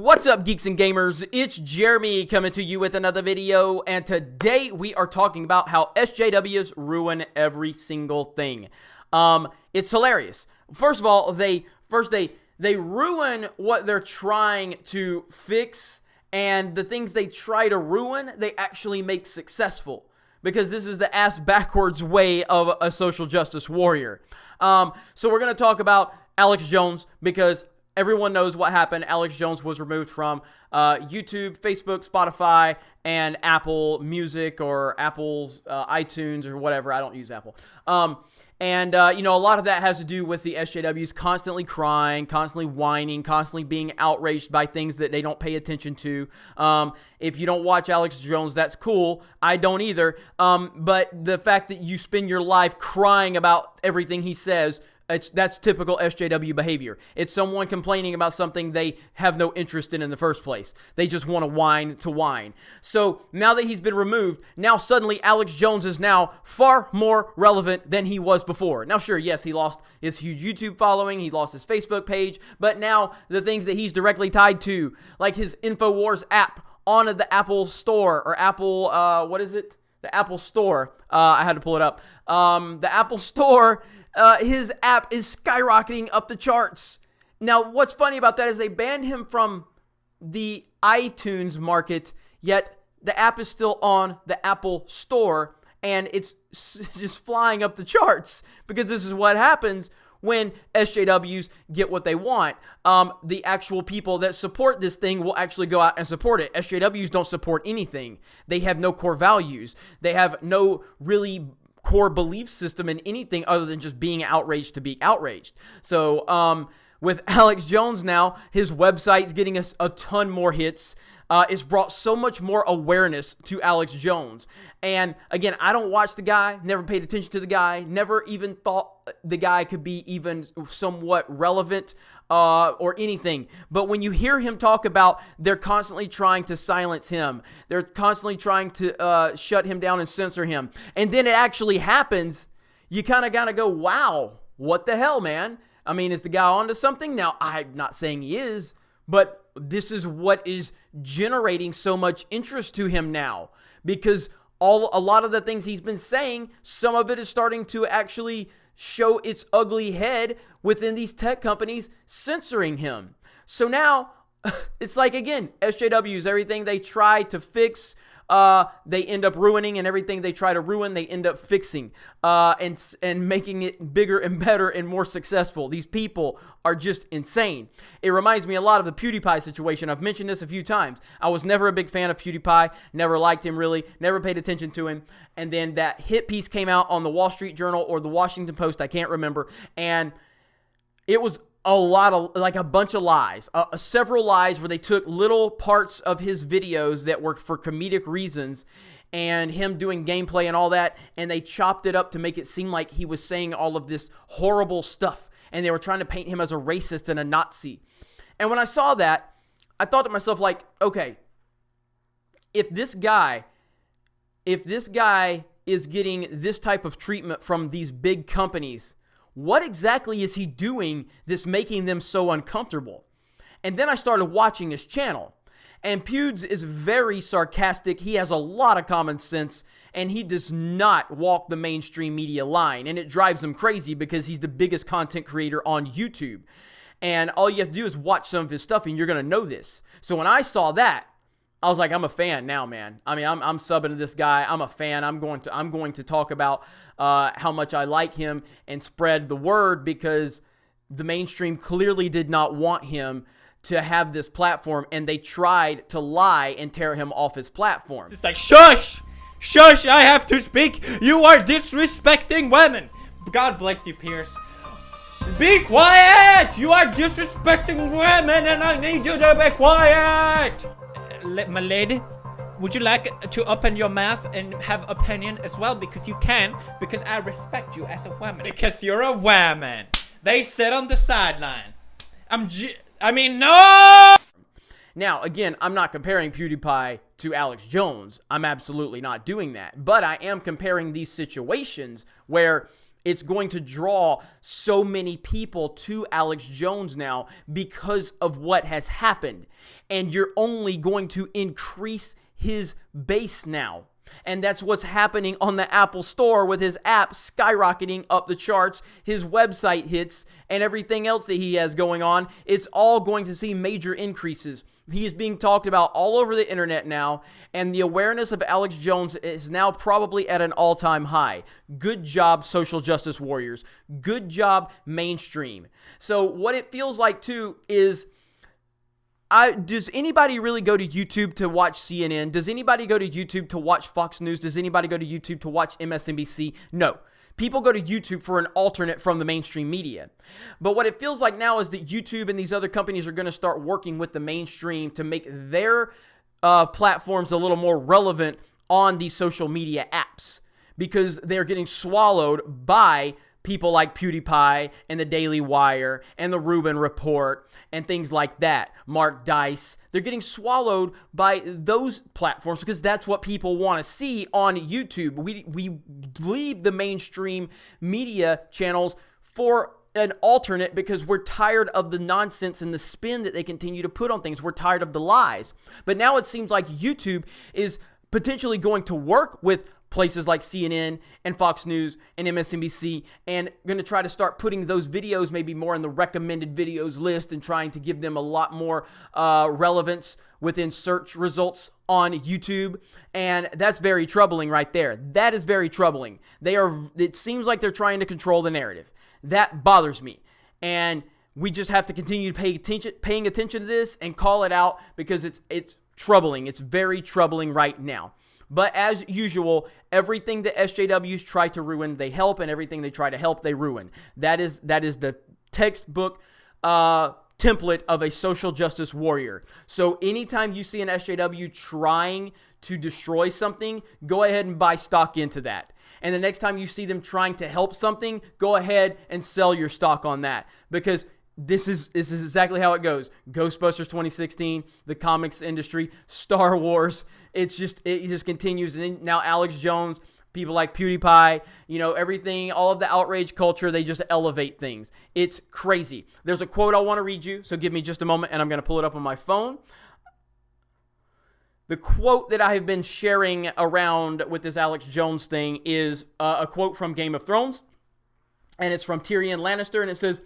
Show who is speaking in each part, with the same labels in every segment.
Speaker 1: What's up, geeks and gamers? It's Jeremy coming to you with another video, and today we are talking about how SJWs ruin every single thing. It's hilarious. First of all, they ruin what they're trying to fix, and the things they try to ruin, they actually make successful. Because this is the ass backwards way of a social justice warrior. So we're going to talk about Alex Jones, because everyone knows what happened. Alex Jones was removed from YouTube, Facebook, Spotify, and Apple Music, or Apple's iTunes, or whatever. I don't use Apple. You know, a lot of that has to do with the SJWs constantly crying, constantly whining, constantly being outraged by things that they don't pay attention to. If you don't watch Alex Jones, that's cool. I don't either. But the fact that you spend your life crying about everything he says, that's typical SJW behavior. It's someone complaining about something they have no interest in the first place. They just want to whine to whine. So now that he's been removed, now suddenly Alex Jones is now far more relevant than he was before. Now, sure, yes, he lost his huge YouTube following, he lost his Facebook page, but now the things that he's directly tied to, like his InfoWars app on the Apple Store, or Apple, what is it? The Apple Store. I had to pull it up. The Apple Store, his app is skyrocketing up the charts. Now, what's funny about that is they banned him from the iTunes market, yet the app is still on the Apple Store, and it's just flying up the charts, because this is what happens when SJWs get what they want. The actual people that support this thing will actually go out and support it. SJWs don't support anything. They have no core values. They have no really core belief system in anything other than just being outraged to be outraged. So with Alex Jones now, his website's getting a ton more hits. It's brought so much more awareness to Alex Jones. And again, I don't watch the guy, never paid attention to the guy, never even thought the guy could be even somewhat relevant or anything. But when you hear him talk about they're constantly trying to silence him, they're constantly trying to shut him down and censor him, and then it actually happens, you kind of gotta go, wow, what the hell, man? I mean, is the guy onto something? Now, I'm not saying he is, but this is what is generating so much interest to him now, because a lot of the things he's been saying, some of it is starting to actually show its ugly head within these tech companies censoring him. So now it's like, again, SJWs, everything they try to fix, they end up ruining, and everything they try to ruin, they end up fixing, and making it bigger and better and more successful. These people are just insane. It reminds me a lot of the PewDiePie situation. I've mentioned this a few times. I was never a big fan of PewDiePie, never liked him really, never paid attention to him, and then that hit piece came out on the Wall Street Journal or the Washington Post, I can't remember, and it was a lot of, like, a bunch of lies, several lies where they took little parts of his videos that were for comedic reasons and him doing gameplay and all that, and they chopped it up to make it seem like he was saying all of this horrible stuff, and they were trying to paint him as a racist and a Nazi. And when I saw that, I thought to myself, like, okay, if this guy is getting this type of treatment from these big companies, what exactly is he doing that's making them so uncomfortable? And then I started watching his channel. And Pewds is very sarcastic. He has a lot of common sense, and he does not walk the mainstream media line. And it drives him crazy because he's the biggest content creator on YouTube. And all you have to do is watch some of his stuff, and you're going to know this. So when I saw that, I was like, I'm a fan now, man. I mean, I'm subbing to this guy. I'm a fan. I'm going to talk about how much I like him and spread the word, because the mainstream clearly did not want him to have this platform, and they tried to lie and tear him off his platform.
Speaker 2: It's like, shush! Shush, I have to speak! You are disrespecting women! God bless you, Pierce. Be quiet! You are disrespecting women, and I need you to be quiet! My lady, would you like to open your mouth and have opinion as well? Because you can, because I respect you as a woman. Because you're a woman. They sit on the sideline. I mean, no!
Speaker 1: Now, again, I'm not comparing PewDiePie to Alex Jones. I'm absolutely not doing that. But I am comparing these situations where It's going to draw so many people to Alex Jones now because of what has happened. And you're only going to increase his base now. And that's what's happening on the Apple Store with his app skyrocketing up the charts, his website hits, and everything else that he has going on. It's all going to see major increases. He is being talked about all over the internet now, and the awareness of Alex Jones is now probably at an all-time high. Good job, social justice warriors. Good job, mainstream. So what it feels like, too, is... does anybody really go to YouTube to watch CNN? Does anybody go to YouTube to watch Fox News? Does anybody go to YouTube to watch MSNBC? No. People go to YouTube for an alternate from the mainstream media. But what it feels like now is that YouTube and these other companies are going to start working with the mainstream to make their platforms a little more relevant on these social media apps, because they're getting swallowed by people like PewDiePie and the Daily Wire and the Rubin Report and things like that. Mark Dice. They're getting swallowed by those platforms because that's what people want to see on YouTube. We leave the mainstream media channels for an alternate because we're tired of the nonsense and the spin that they continue to put on things. We're tired of the lies. But now it seems like YouTube is potentially going to work with places like CNN and Fox News and MSNBC and going to try to start putting those videos maybe more in the recommended videos list and trying to give them a lot more relevance within search results on YouTube. And that's very troubling right there. That is very troubling. It seems like they're trying to control the narrative. That bothers me. And we just have to continue paying attention to this and call it out because it's troubling. It's very troubling right now. But as usual, everything that SJWs try to ruin, they help, and everything they try to help, they ruin. That is the textbook template of a social justice warrior. So anytime you see an SJW trying to destroy something, go ahead and buy stock into that. And the next time you see them trying to help something, go ahead and sell your stock on that, because this is exactly how it goes. Ghostbusters 2016, the comics industry, Star Wars. It just continues. And then now Alex Jones, people like PewDiePie, everything, all of the outrage culture, they just elevate things. It's crazy. There's a quote I want to read you, so give me just a moment, and I'm going to pull it up on my phone. The quote that I have been sharing around with this Alex Jones thing is a quote from Game of Thrones, and it's from Tyrion Lannister, and it says,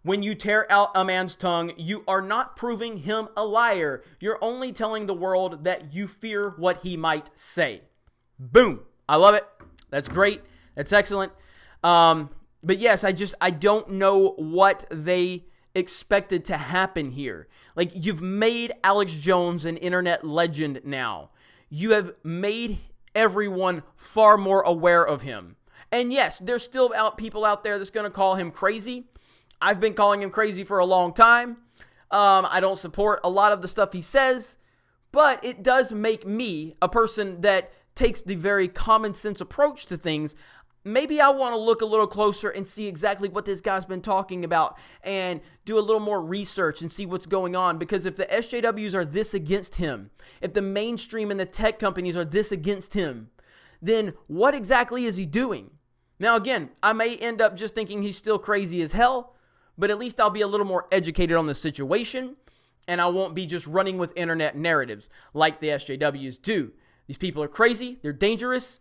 Speaker 1: "When you tear out a man's tongue, you are not proving him a liar. You're only telling the world that you fear what he might say." Boom. I love it. That's great. That's excellent. But yes, I don't know what they expected to happen here. Like, you've made Alex Jones an internet legend now. You have made everyone far more aware of him. And yes, there's still people out there that's going to call him crazy. I've been calling him crazy for a long time. I don't support a lot of the stuff he says, but it does make me a person that takes the very common sense approach to things. Maybe I want to look a little closer and see exactly what this guy's been talking about and do a little more research and see what's going on. Because if the SJWs are this against him, if the mainstream and the tech companies are this against him, then what exactly is he doing? Now, again, I may end up just thinking he's still crazy as hell, but at least I'll be a little more educated on the situation, and I won't be just running with internet narratives like the SJWs do. These people are crazy. They're dangerous.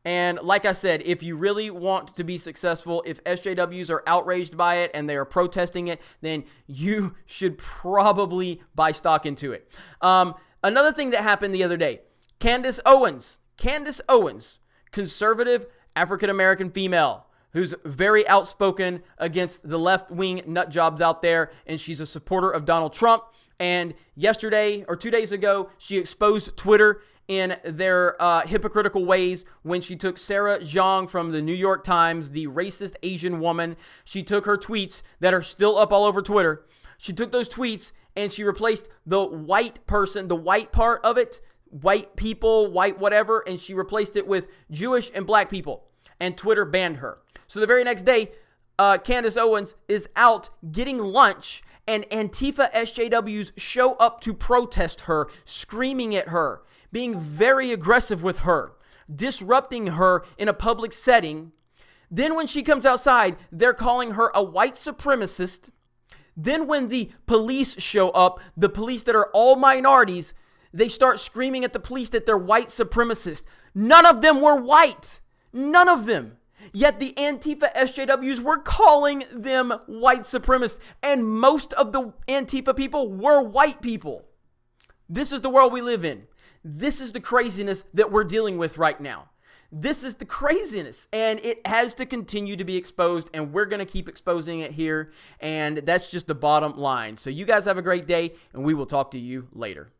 Speaker 1: And like I said, if you really want to be successful, if SJWs are outraged by it and they are protesting it, then you should probably buy stock into it. Another thing that happened the other day, Candace Owens, conservative African-American female, who's very outspoken against the left-wing nut jobs out there, and she's a supporter of Donald Trump. And yesterday, or 2 days ago, she exposed Twitter in their hypocritical ways when she took Sarah Zhang from the New York Times, the racist Asian woman. She took her tweets that are still up all over Twitter. She took those tweets and she replaced the white person, the white part of it, white people, white whatever, and she replaced it with Jewish and black people. And Twitter banned her. So the very next day, Candace Owens is out getting lunch, and Antifa SJWs show up to protest her, screaming at her, being very aggressive with her, disrupting her in a public setting. Then when she comes outside, they're calling her a white supremacist. Then when the police show up, the police that are all minorities, they start screaming at the police that they're white supremacists. None of them were white. None of them. Yet the Antifa SJWs were calling them white supremacists. And most of the Antifa people were white people. This is the world we live in. This is the craziness that we're dealing with right now. This is the craziness, and it has to continue to be exposed, and we're going to keep exposing it here, and that's just the bottom line. So you guys have a great day, and we will talk to you later.